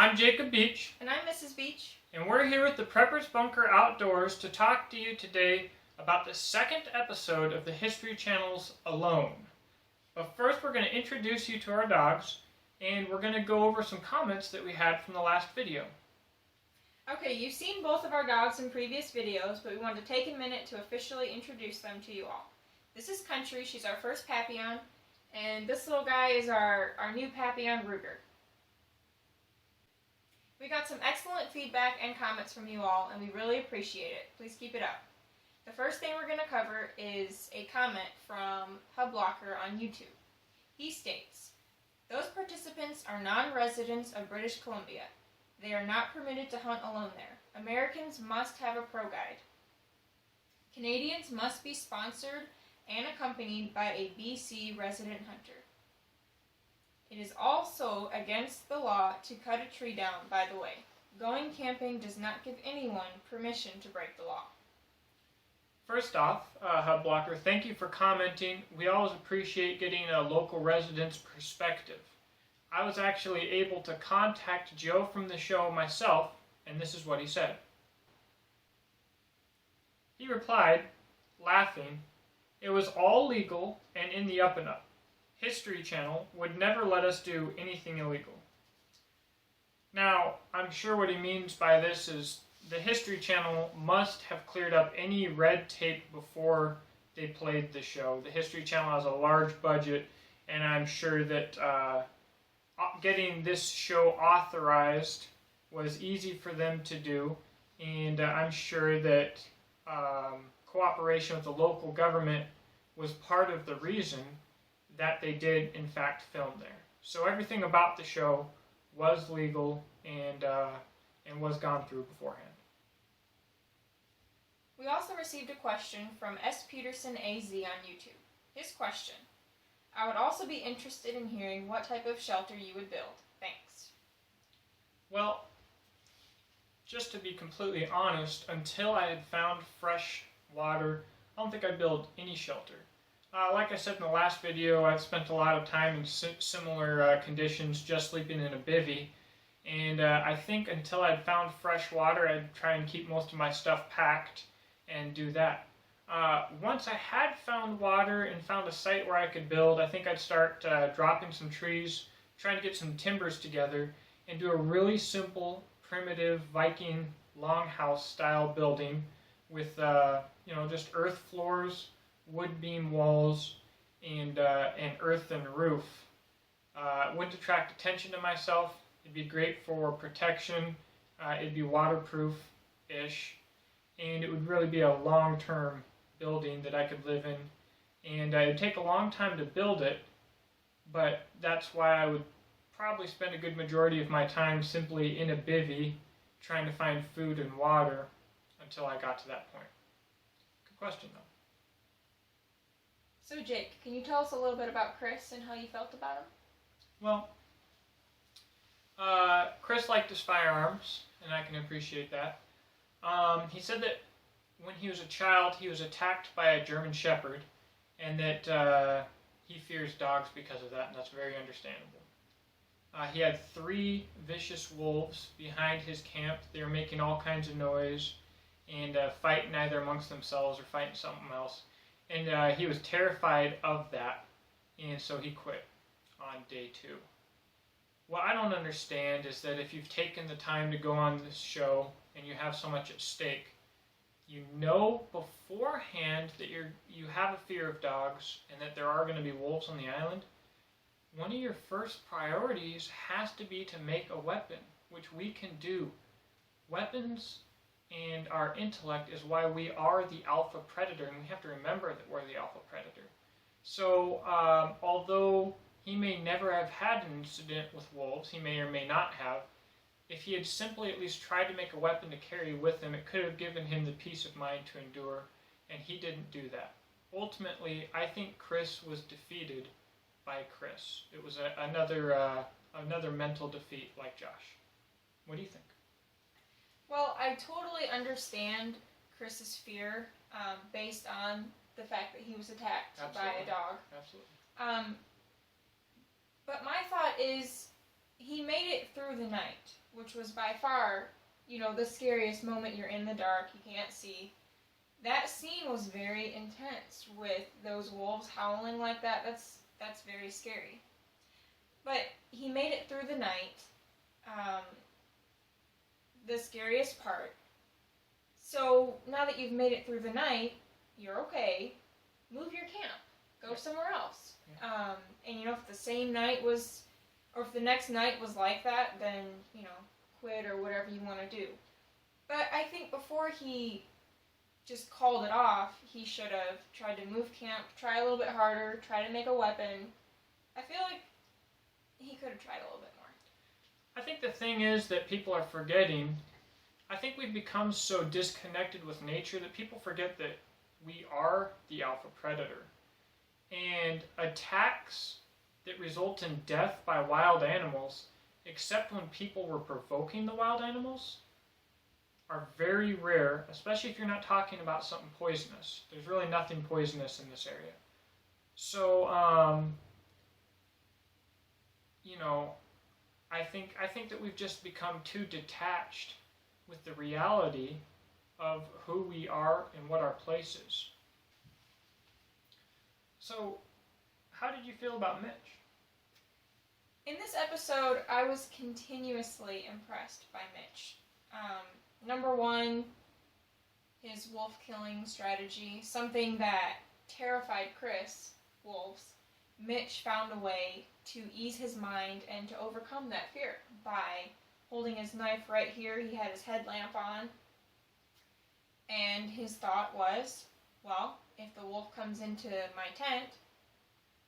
I'm Jacob Beach. And I'm Mrs. Beach. And we're here with the Preppers Bunker Outdoors to talk to you today about the second episode of the History Channel's Alone. But first we're going to introduce you to our dogs, and we're going to go over some comments that we had from the last video. Okay, you've seen both of our dogs in previous videos, but we wanted to take a minute to officially introduce them to you all. This is Country, she's our first Papillon, and this little guy is our new Papillon, Ruger. We got some excellent feedback and comments from you all, and we really appreciate it. Please keep it up. The first thing we're going to cover is a comment from Hubblocker on YouTube. He states, "Those participants are non-residents of British Columbia. They are not permitted to hunt alone there. Americans must have a pro guide. Canadians must be sponsored and accompanied by a BC resident hunter. It is also against the law to cut a tree down, by the way. Going camping does not give anyone permission to break the law." First off, Hubblocker, thank you for commenting. We always appreciate getting a local resident's perspective. I was actually able to contact Joe from the show myself, and this is what he said. He replied, laughing, "It was all legal and in the up and up. History Channel would never let us do anything illegal." Now, I'm sure what he means by this is the History Channel must have cleared up any red tape before they played the show. The History Channel has a large budget, and I'm sure that getting this show authorized was easy for them to do, and I'm sure that cooperation with the local government was part of the reason that they did in fact film there. So everything about the show was legal and was gone through beforehand. We also received a question from S. Peterson AZ on YouTube. His question: "I would also be interested in hearing what type of shelter you would build. Thanks." Well, just to be completely honest, until I had found fresh water, I don't think I'd build any shelter. Like I said in the last video, I've spent a lot of time in similar conditions, just sleeping in a bivvy, and I think until I'd found fresh water, I'd try and keep most of my stuff packed and do that. Once I had found water and found a site where I could build, I think I'd start dropping some trees, trying to get some timbers together, and do a really simple, primitive Viking longhouse style building with just earth floors, wood beam walls, and an earthen roof. It wouldn't attract attention to myself. It'd be great for protection. It'd be waterproof-ish, and it would really be a long-term building that I could live in. And it'd take a long time to build it, but that's why I would probably spend a good majority of my time simply in a bivvy trying to find food and water until I got to that point. Good question, though. So Jake, can you tell us a little bit about Chris and how you felt about him? Well, Chris liked his firearms, and I can appreciate that. He said that when he was a child, he was attacked by a German Shepherd, and that he fears dogs because of that, and that's very understandable. He had 3 vicious wolves behind his camp. They were making all kinds of noise and fighting either amongst themselves or fighting something else. And he was terrified of that, and so he quit on day 2. What I don't understand is that if you've taken the time to go on this show and you have so much at stake, you know beforehand that you have a fear of dogs and that there are going to be wolves on the island. One of your first priorities has to be to make a weapon, which we can do. Weapons and our intellect is why we are the alpha predator, and we have to remember that we're the alpha predator. So, although he may never have had an incident with wolves, he may or may not have, if he had simply at least tried to make a weapon to carry with him, it could have given him the peace of mind to endure, and he didn't do that. Ultimately, I think Chris was defeated by Chris. It was another mental defeat like Josh. What do you think? Well, I totally understand Chris's fear based on the fact that he was attacked by a dog. Absolutely. But my thought is, he made it through the night, which was by far, the scariest moment. You're in the dark, you can't see. That scene was very intense with those wolves howling like that. That's very scary. But he made it through the night. The scariest part. So now that you've made it through the night, you're okay. Move your camp. Go somewhere else. Yeah. And if the same night was, or if the next night was like that, then quit or whatever you want to do. But I think before he just called it off, he should have tried to move camp, try a little bit harder, try to make a weapon. I feel like he could have tried a little bit more. I think the thing is that people are forgetting. I think we've become so disconnected with nature that people forget that we are the alpha predator. And attacks that result in death by wild animals, except when people were provoking the wild animals, are very rare, especially if you're not talking about something poisonous. There's really nothing poisonous in this area. So, I think that we've just become too detached with the reality of who we are and what our place is. So, how did you feel about Mitch? In this episode, I was continuously impressed by Mitch. Number one, his wolf killing strategy, something that terrified Chris, wolves. Mitch found a way to ease his mind and to overcome that fear by holding his knife right here. He had his headlamp on, and his thought was, well, if the wolf comes into my tent,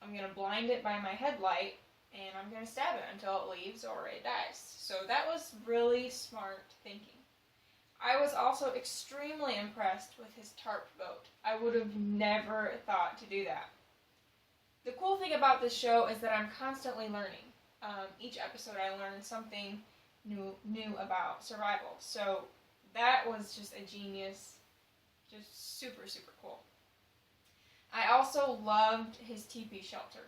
I'm going to blind it by my headlight, and I'm going to stab it until it leaves or it dies. So that was really smart thinking. I was also extremely impressed with his tarp boat. I would have never thought to do that. The cool thing about this show is that I'm constantly learning. Each episode I learn something new about survival. So that was just a genius, just super, super cool. I also loved his teepee shelter.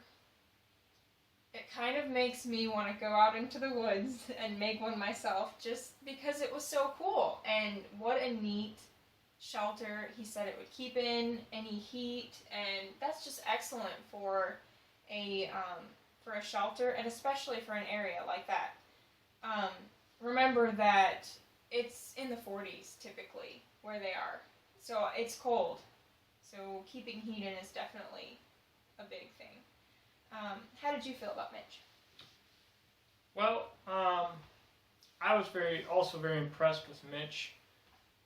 It kind of makes me want to go out into the woods and make one myself just because it was so cool. And what a neat shelter. He said it would keep in any heat, and that's just excellent for a shelter, and especially for an area like that. Remember that it's in the 40s typically where they are, so it's cold. So keeping heat in is definitely a big thing. How did you feel about Mitch? Well, I was also very impressed with Mitch.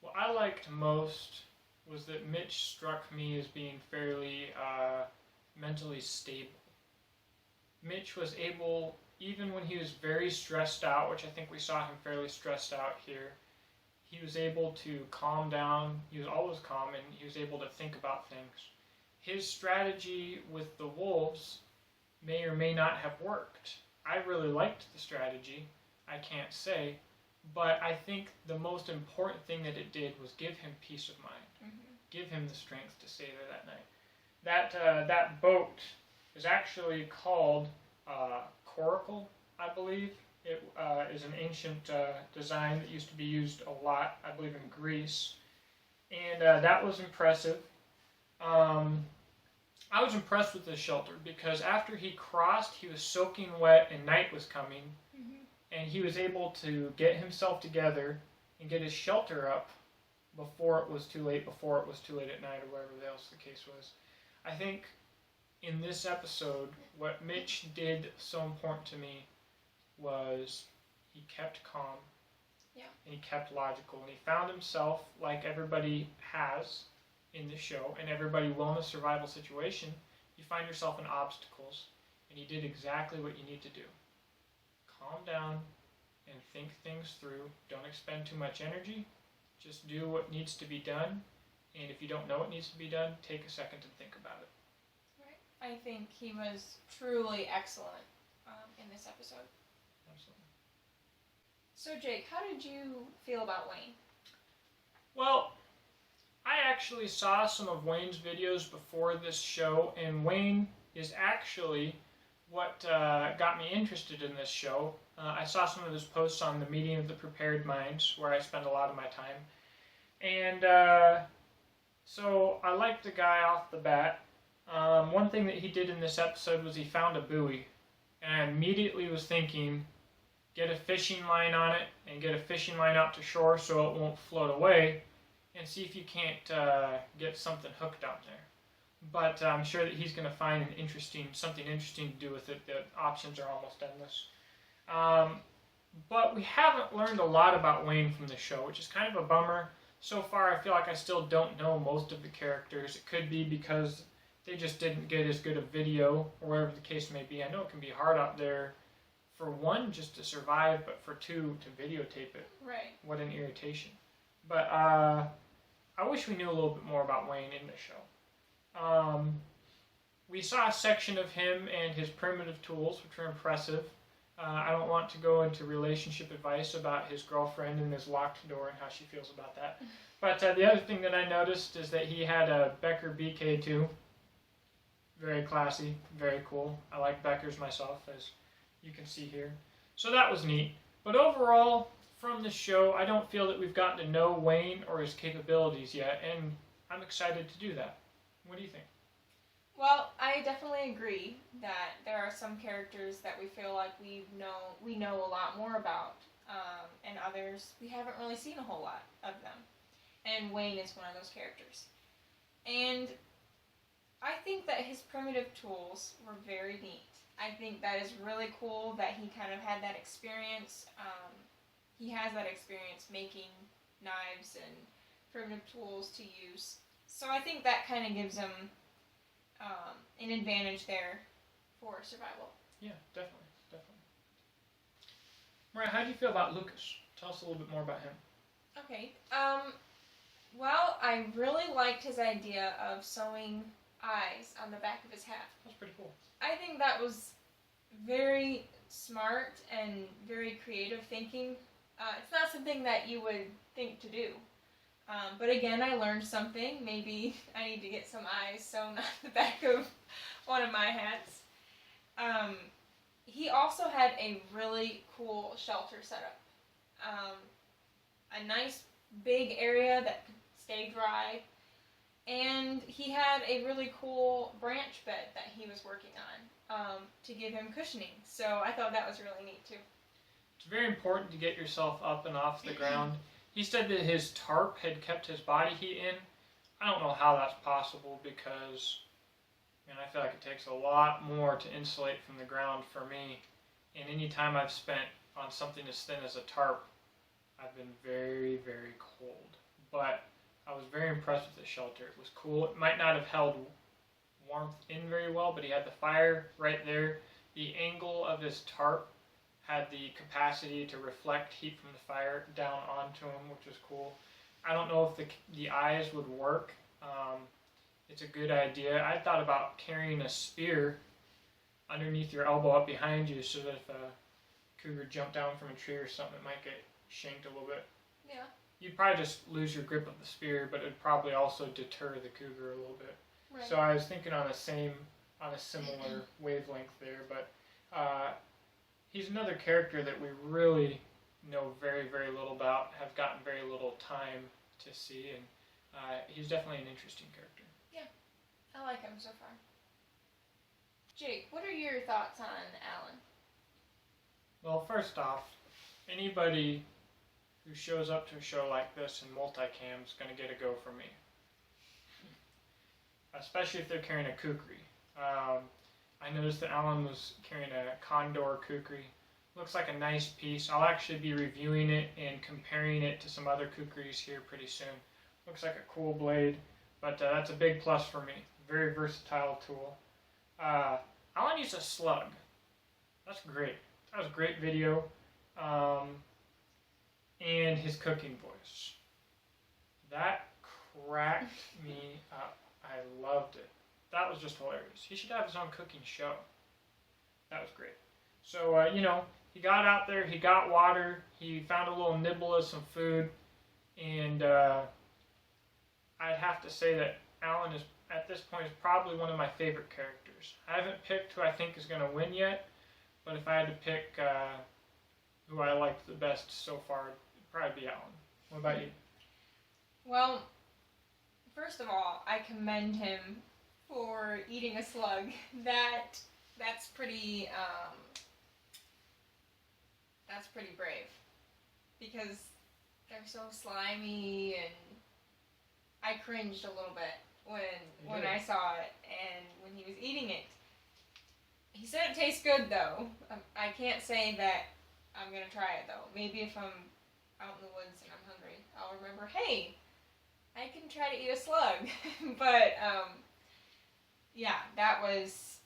What I liked most was that Mitch struck me as being fairly mentally stable. Mitch was able, even when he was very stressed out, which I think we saw him fairly stressed out here, he was able to calm down. He was always calm, and he was able to think about things. His strategy with the wolves may or may not have worked. I really liked the strategy, I can't say, but I think the most important thing that it did was give him peace of mind, give him the strength to stay there that night. That boat is actually called coracle, I believe. It is an ancient design that used to be used a lot, I believe, in Greece, and that was impressive. I was impressed with this shelter because after he crossed, he was soaking wet and night was coming, and he was able to get himself together and get his shelter up before it was too late at night, or whatever else the case was. I think in this episode, what Mitch did so important to me was he kept calm, and he kept logical, and he found himself, like everybody has in this show, and everybody will in a survival situation, you find yourself in obstacles, and he did exactly what you need to do. Calm down and think things through. Don't expend too much energy. Just do what needs to be done, and if you don't know what needs to be done, take a second to think about it. Right. I think he was truly excellent in this episode. Absolutely. So Jake, how did you feel about Wayne? Well, I actually saw some of Wayne's videos before this show, and Wayne is actually what got me interested in this show. I saw some of his posts on the Meeting of the Prepared Minds, where I spend a lot of my time. And so I liked the guy off the bat. One thing that he did in this episode was he found a buoy. And I immediately was thinking, get a fishing line on it and get a fishing line out to shore so it won't float away, and see if you can't get something hooked out there. But I'm sure that he's going to find something interesting to do with it. The options are almost endless. But we haven't learned a lot about Wayne from the show, which is kind of a bummer. So far, I feel like I still don't know most of the characters. It could be because they just didn't get as good a video, or whatever the case may be. I know it can be hard out there, for one, just to survive, but for two, to videotape it. Right. What an irritation. But I wish we knew a little bit more about Wayne in the show. We saw a section of him and his primitive tools, which were impressive. I don't want to go into relationship advice about his girlfriend and his locked door and how she feels about that. But the other thing that I noticed is that he had a Becker BK2. Very classy, very cool. I like Beckers myself, as you can see here. So that was neat. But overall, from this show, I don't feel that we've gotten to know Wayne or his capabilities yet, and I'm excited to do that. What do you think? Well, I definitely agree that there are some characters that we feel like we know a lot more about, and others we haven't really seen a whole lot of them. And Wayne is one of those characters. And I think that his primitive tools were very neat. I think that is really cool that he kind of had that experience. He has that experience making knives and primitive tools to use. So I think that kind of gives him an advantage there for survival. Yeah, definitely. Mariah, how do you feel about Lucas? Tell us a little bit more about him. Okay. Well, I really liked his idea of sewing eyes on the back of his hat. That's pretty cool. I think that was very smart and very creative thinking. It's not something that you would think to do. But again, I learned something. Maybe I need to get some eyes sewn on the back of one of my hats. He also had a really cool shelter set up. A nice big area that could stay dry. And he had a really cool branch bed that he was working on to give him cushioning. So I thought that was really neat too. It's very important to get yourself up and off the ground. He said that his tarp had kept his body heat in. I don't know how that's possible because, I feel like it takes a lot more to insulate from the ground for me. And any time I've spent on something as thin as a tarp, I've been very, very cold. But I was very impressed with the shelter. It was cool. It might not have held warmth in very well, but he had the fire right there. The angle of his tarp had the capacity to reflect heat from the fire down onto him, which was cool. I don't know if the eyes would work. It's a good idea. I thought about carrying a spear underneath your elbow up behind you so that if a cougar jumped down from a tree or something, it might get shanked a little bit. Yeah. You'd probably just lose your grip of the spear, but it would probably also deter the cougar a little bit. Right. So I was thinking on a similar wavelength there, but he's another character that we really know very, very little about, have gotten very little time to see, and he's definitely an interesting character. Yeah, I like him so far. Jake, what are your thoughts on Allan? Well, first off, anybody who shows up to a show like this in multicam is going to get a go from me. Especially if they're carrying a kukri. I noticed that Allan was carrying a condor kukri. Looks like a nice piece. I'll actually be reviewing it and comparing it to some other kukris here pretty soon. Looks like a cool blade, but that's a big plus for me. Very versatile tool. Allan used a slug. That's great. That was a great video. And his cooking voice. That cracked me up. I loved it. That was just hilarious. He should have his own cooking show. That was great. So, he got out there, he got water, he found a little nibble of some food, and I'd have to say that Allan is, at this point, is probably one of my favorite characters. I haven't picked who I think is going to win yet, but if I had to pick who I liked the best so far would probably be Allan. What about you? Well, first of all, I commend him for eating a slug. That's pretty that's pretty brave, because they're so slimy, and I cringed a little bit when I saw it and when he was eating it. He said it tastes good though. I can't say that I'm gonna try it though. Maybe if I'm out in the woods and I'm hungry, I'll remember, hey, I can try to eat a slug. But yeah, that was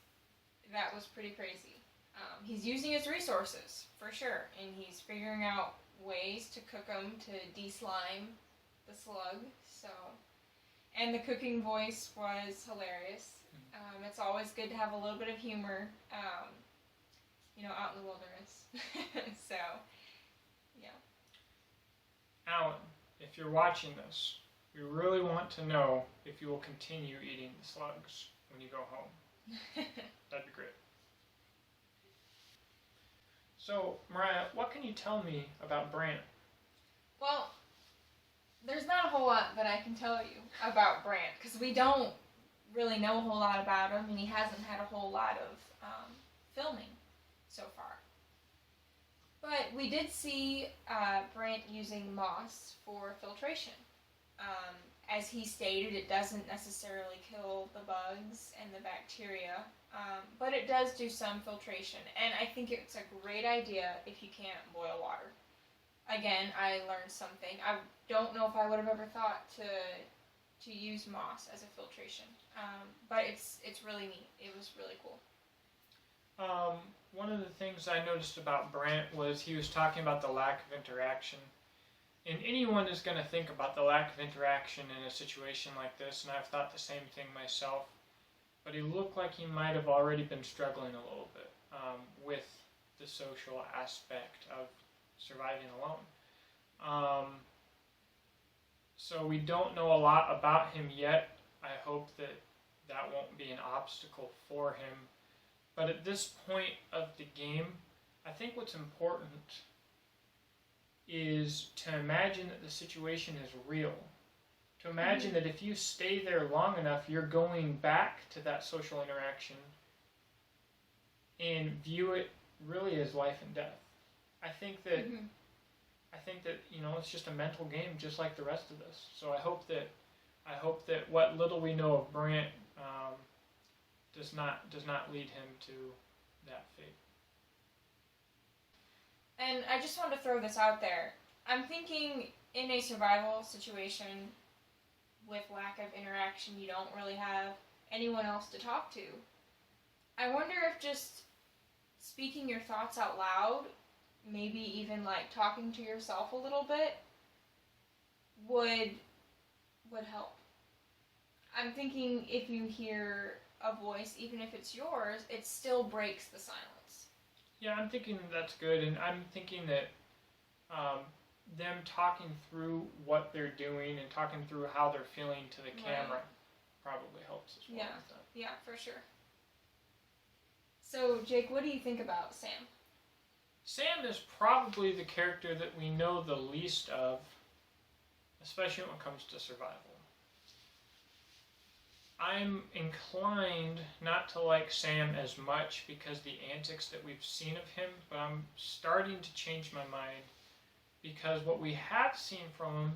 pretty crazy. He's using his resources for sure, and he's figuring out ways to cook them to de-slime the slug. So, and the cooking voice was hilarious. It's always good to have a little bit of humor, out in the wilderness. So, yeah. Allan, if you're watching this, we really want to know if you will continue eating the slugs when you go home. That'd be great. So, Mariah, what can you tell me about Brant? Well, there's not a whole lot that I can tell you about Brant, because we don't really know a whole lot about him, and he hasn't had a whole lot of filming so far. But we did see Brant using moss for filtration. As he stated, it doesn't necessarily kill the bugs and the bacteria, but it does do some filtration, and I think it's a great idea if you can't boil water. Again, I learned something. I don't know if I would have ever thought to use moss as a filtration, but it's really neat. It was really cool. One of the things I noticed about Brant was he was talking about the lack of interaction. And anyone is going to think about the lack of interaction in a situation like this, and I've thought the same thing myself. But he looked like he might have already been struggling a little bit with the social aspect of surviving alone. So we don't know a lot about him yet. I hope that won't be an obstacle for him. But at this point of the game, I think what's important is to imagine that the situation is real. To imagine that if you stay there long enough, you're going back to that social interaction and view it really as life and death. I think that it's just a mental game, just like the rest of this. So I hope that what little we know of Brant does not lead him to that fate. And I just wanted to throw this out there. I'm thinking in a survival situation with lack of interaction, you don't really have anyone else to talk to. I wonder if just speaking your thoughts out loud, maybe even like talking to yourself a little bit, would help. I'm thinking if you hear a voice, even if it's yours, it still breaks the silence. Yeah, I'm thinking that's good, and I'm thinking that them talking through what they're doing and talking through how they're feeling to the camera probably helps as well. Yeah, for sure. So, Jake, what do you think about Sam? Sam is probably the character that we know the least of, especially when it comes to survival. I'm inclined not to like Sam as much because the antics that we've seen of him, but I'm starting to change my mind because what we have seen from him,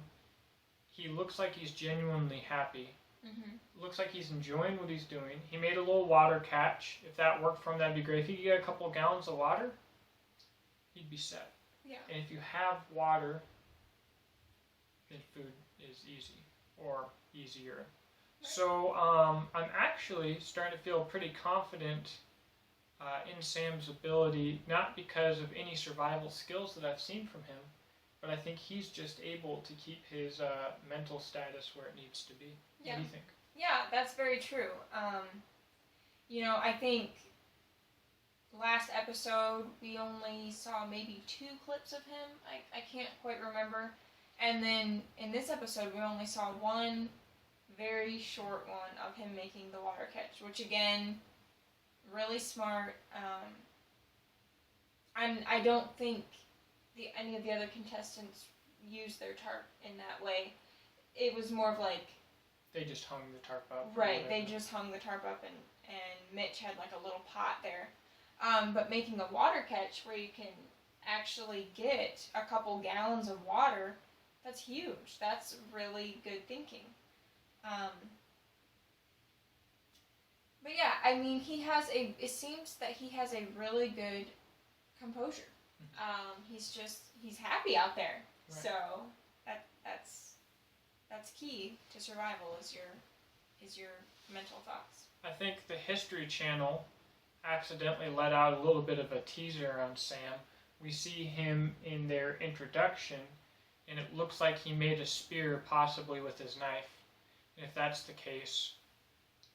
he looks like he's genuinely happy. Looks like he's enjoying what he's doing. He made a little water catch. If that worked for him, that'd be great. If he could get a couple of gallons of water, he'd be set. Yeah. And if you have water, then food is easy or easier. Right. So I'm actually starting to feel pretty confident in Sam's ability, not because of any survival skills that I've seen from him, but I think he's just able to keep his mental status where it needs to be. Yeah. What do you think? Yeah, that's very true. I think last episode we only saw maybe 2 clips of him. I can't quite remember. And then in this episode we only saw one very short one of him making the water catch, which again, really smart. And I don't think any of the other contestants used their tarp in that way. It was more of like they just hung the tarp up. Right, they just hung the tarp up, and Mitch had like a little pot there. But making a water catch where you can actually get a couple gallons of water, that's huge. That's really good thinking. But yeah, I mean, it seems that he has a really good composure. He's happy out there. Right. So that's key to survival is your mental thoughts. I think the History Channel accidentally let out a little bit of a teaser on Sam. We see him in their introduction, and it looks like he made a spear, possibly with his knife. And if that's the case,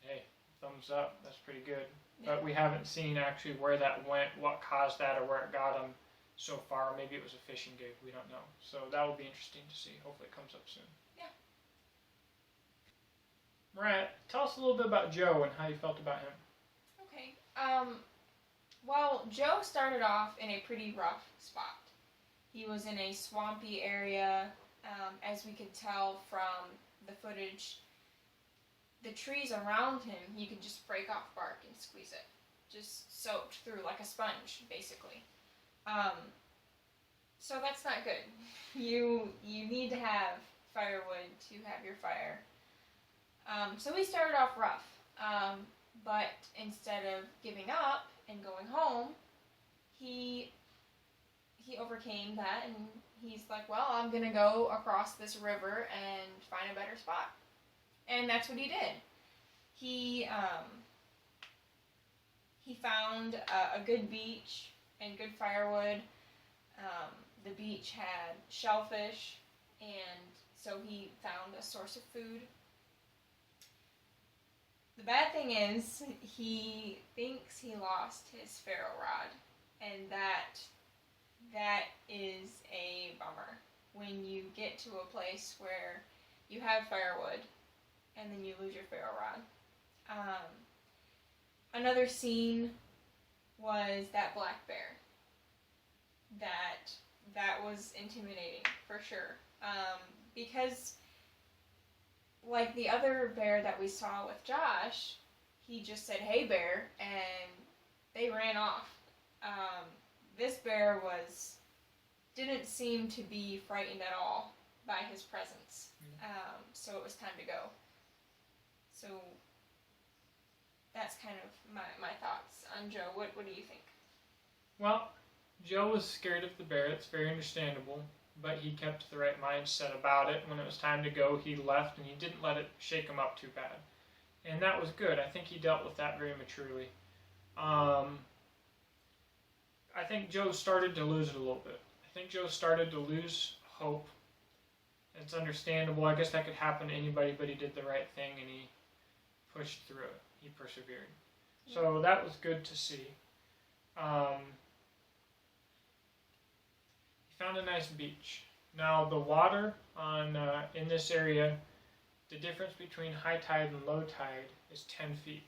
hey, thumbs up. That's pretty good. Yeah. But we haven't seen actually where that went, what caused that, or where it got him so far. Maybe it was a fishing gig. We don't know. So that will be interesting to see. Hopefully it comes up soon. Yeah. Brant, tell us a little bit about Joe and how you felt about him. Okay. Well, Joe started off in a pretty rough spot. He was in a swampy area, as we could tell from the footage. The trees around him, you could just break off bark and squeeze it. Just soaked through like a sponge, basically. So that's not good. You need to have firewood to have your fire. So we started off rough. But instead of giving up and going home, he overcame that, and he's like, well, I'm going to go across this river and find a better spot. And that's what he did. He found a good beach and good firewood. The beach had shellfish, and so he found a source of food. The bad thing is, he thinks he lost his ferro rod, and that is a bummer. When you get to a place where you have firewood, and then you lose your ferro rod. Another scene was that black bear. That was intimidating, for sure. Because like the other bear that we saw with Josh, he just said, "Hey, bear," and they ran off. This bear didn't seem to be frightened at all by his presence. So it was time to go. So that's kind of my thoughts on Joe. What do you think? Well, Joe was scared of the bear. It's very understandable. But he kept the right mindset about it. When it was time to go, he left, and he didn't let it shake him up too bad. And that was good. I think he dealt with that very maturely. I think Joe started to lose it a little bit. I think Joe started to lose hope. It's understandable. I guess that could happen to anybody, but he did the right thing, and he pushed through it. He persevered. Yeah. So that was good to see. Found a nice beach. Now the water in this area, the difference between high tide and low tide is 10 feet.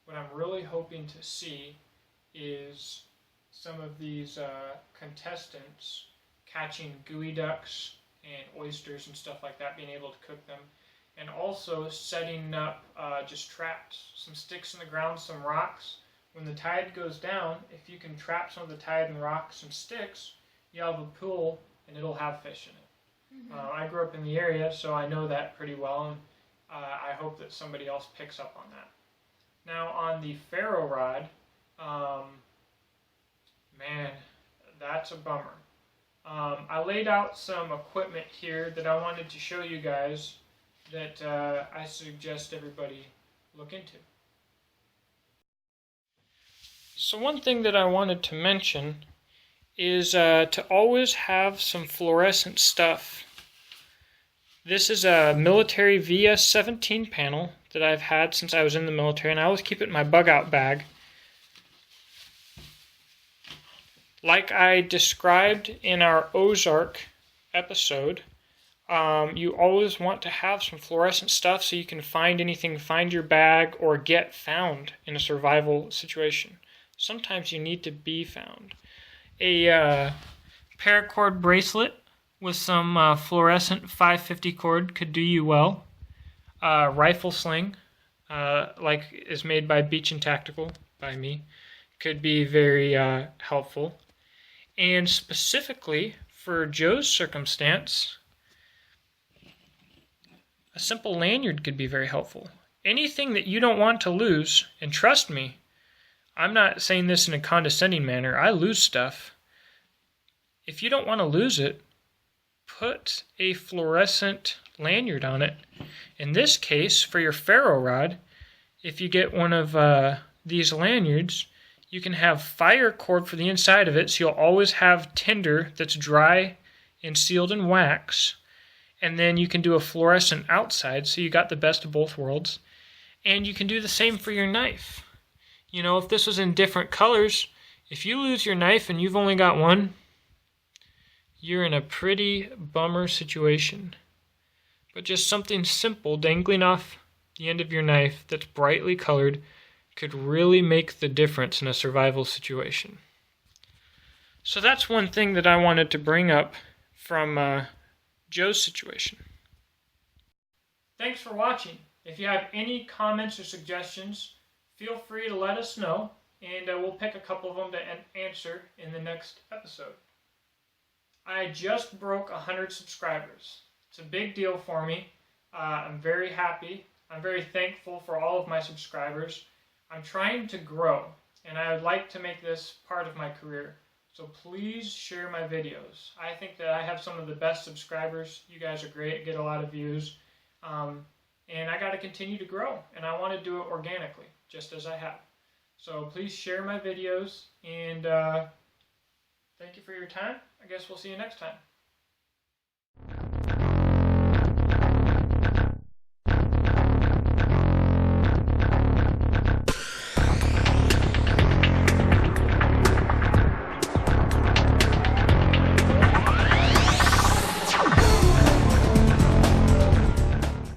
What I'm really hoping to see is some of these contestants catching gooey ducks and oysters and stuff like that, being able to cook them, and also setting up just traps, some sticks in the ground, some rocks. When the tide goes down, if you can trap some of the tide and rocks and sticks, you have a pool, and it'll have fish in it. I grew up in the area, so I know that pretty well, and I hope that somebody else picks up on that. Now, on the ferro rod, man, that's a bummer. I laid out some equipment here that I wanted to show you guys that I suggest everybody look into. So one thing that I wanted to mention is to always have some fluorescent stuff. This is a military VS-17 panel that I've had since I was in the military, and I always keep it in my bug-out bag. Like I described in our Ozark episode, you always want to have some fluorescent stuff so you can find anything, find your bag, or get found in a survival situation. Sometimes you need to be found. A paracord bracelet with some fluorescent 550 cord could do you well. Rifle sling, like is made by Beach and Tactical, by me, could be very helpful. And specifically for Joe's circumstance, a simple lanyard could be very helpful. Anything that you don't want to lose, and trust me, I'm not saying this in a condescending manner, I lose stuff. If you don't want to lose it, put a fluorescent lanyard on it. In this case, for your ferro rod, if you get one of these lanyards, you can have fire cord for the inside of it, so you'll always have tinder that's dry and sealed in wax. And then you can do a fluorescent outside, so you got the best of both worlds. And you can do the same for your knife. You know, if this was in different colors, if you lose your knife and you've only got one, you're in a pretty bummer situation. But just something simple dangling off the end of your knife that's brightly colored could really make the difference in a survival situation. So that's one thing that I wanted to bring up from Joe's situation. Thanks for watching. If you have any comments or suggestions, feel free to let us know, and we'll pick a couple of them to answer in the next episode. I just broke 100 subscribers. It's a big deal for me. I'm very happy. I'm very thankful for all of my subscribers. I'm trying to grow, and I would like to make this part of my career. So please share my videos. I think that I have some of the best subscribers. You guys are great, get a lot of views. And I got to continue to grow, and I want to do it organically, just as I have. So please share my videos, and thank you for your time. I guess we'll see you next time.